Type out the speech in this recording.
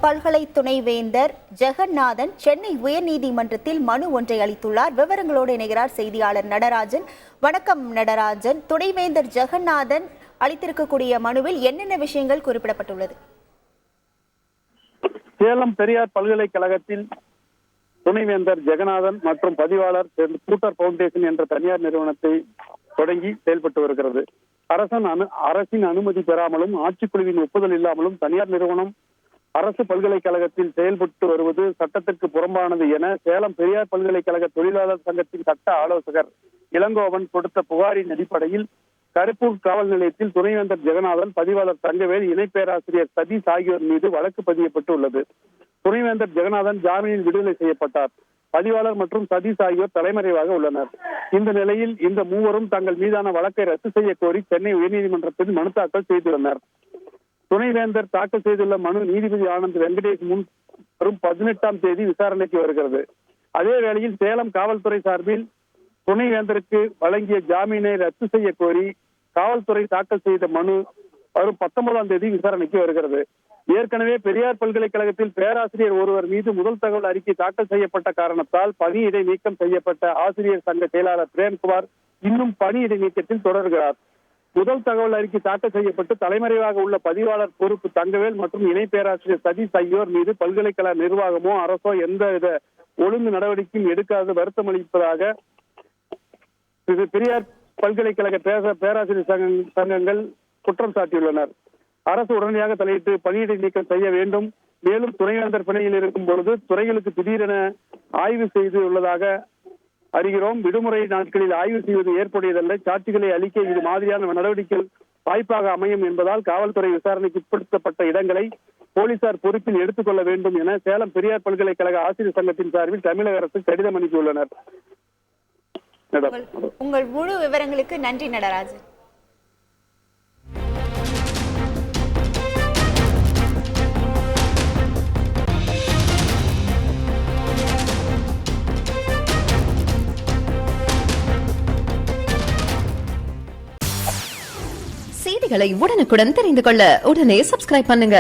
பல்கலை துணைவேந்தர் ஜெகநாதன் சென்னை உயர்நீதிமன்றத்தில் மனு ஒன்றை அளித்துள்ளார். விவரங்களோடு இணைகிறார் செய்தியாளர் நடராஜன். வணக்கம் நடராஜன். துணைவேந்தர் ஜெகநாதன் அளித்திருக்கக்கூடிய மனுவில் என்னென்ன விஷயங்கள் குறிப்பிடப்பட்டுள்ளது? சேலம் பெரியார் பல்கலைக்கழகத்தில் துணைவேந்தர் ஜெகநாதன் மற்றும் பதிவாளர் கூட்டர் பவுண்டேஷன் என்ற தனியார் நிறுவனத்தை தொடங்கி செயல்பட்டு வருகிறது. அரசின் அனுமதி பெறாமலும் ஆட்சிக்குழுவின் ஒப்புதல் இல்லாமலும் தனியார் நிறுவனம் அரசு பல்கலைக்கழகத்தில் செயல்பட்டு வருவது சட்டத்திற்கு புறம்பானது என சேலம் பெரியார் பல்கலைக்கழக தொழிலாளர் சங்கத்தின் சட்ட ஆலோசகர் இளங்கோவன் கொடுத்த புகாரின் அடிப்படையில் கருப்பூர் காவல் நிலையத்தில் துணைவேந்தர் ஜெகநாதன், பதிவாளர் தங்கவேல், இணை பேராசிரியர் சதீஷ் ஆகியோர் மீது வழக்கு பதியப்பட்டு உள்ளது. துணைவேந்தர் ஜெகநாதன் ஜாமீனில் விடுதலை செய்யப்பட்டார். பதிவாளர் மற்றும் சதீஷ் ஆகியோர் தலைமறைவாக உள்ளனர். இந்த நிலையில் இந்த மூவரும் தங்கள் மீதான வழக்கை ரத்து செய்ய கோரி சென்னை உயர்நீதிமன்றத்தில் மனு தாக்கல் செய்துள்ளனர். துணைவேந்தர் தாக்கல் செய்துள்ள மனு நீதிபதி ஆனந்த் வெங்கடேஷ் முன் வரும் 18ஆம் தேதி விசாரணைக்கு வருகிறது. அதே வேளையில் சேலம் காவல்துறை சார்பில் துணைவேந்தருக்கு வழங்கிய ஜாமீனை ரத்து செய்ய கோரி காவல்துறை தாக்கல் செய்த மனு வரும் 19ஆம் தேதி விசாரணைக்கு வருகிறது. ஏற்கனவே பெரியார் பல்கலைக்கழகத்தில் பேராசிரியர் ஒருவர் மீது முதல் தகவல் அறிக்கை தாக்கல் செய்யப்பட்ட காரணத்தால் பணியிடை நீக்கம் செய்யப்பட்ட ஆசிரியர் சங்க செயலாளர் பிரேம்குமார் இன்னும் பணியிடை நீக்கத்தில் தொடர்கிறார். முதல் தகவல் அறிக்கை தாக்கல் செய்யப்பட்டு தலைமறைவாக உள்ள பதிவாளர் பொறுப்பு தங்கவேல் மற்றும் இணை பேராசிரியர் சதீஷ் ஆகியோர் மீது பல்கலைக்கழக நிர்வாகமோ அரசோ எந்தவித ஒழுங்கு நடவடிக்கையும் எடுக்காது வருத்தம் அளிப்பதாக பெரியார் பல்கலைக்கழக பேராசிரியர் சங்கங்கள் குற்றம் சாட்டியுள்ளனர். அரசு உடனடியாக தலையிட்டு பணியிடை நீக்கம் செய்ய வேண்டும். மேலும் துணைவேந்தர் பணியில் இருக்கும் பொழுது துறைகளுக்கு திடீரென ஆய்வு செய்துள்ளதாக அறிகிறோம். விடுமுறை நாட்களில் ஆய்வு செய்வது ஏற்புடையதல்ல. சாட்சிகளை அளிக்க இது மாதிரியான நடவடிக்கைகள் வாய்ப்பாக அமையும் என்பதால் காவல்துறை விசாரணைக்கு உட்படுத்தப்பட்ட இடங்களை போலீசார் பொறுப்பில் எடுத்துக் கொள்ள வேண்டும் என சேலம் பெரியார் பல்கலைக்கழக ஆசிரியர் சங்கத்தின் சார்பில் தமிழக அரசு கடிதம் அனுப்பியுள்ளனர். உங்கள் முழு விவரங்களுக்கு நன்றி நடராஜன். செய்திகளை உடனுக்குடன் தெரிந்து கொள்ள உடனே சப்ஸ்கிரைப் பண்ணுங்க.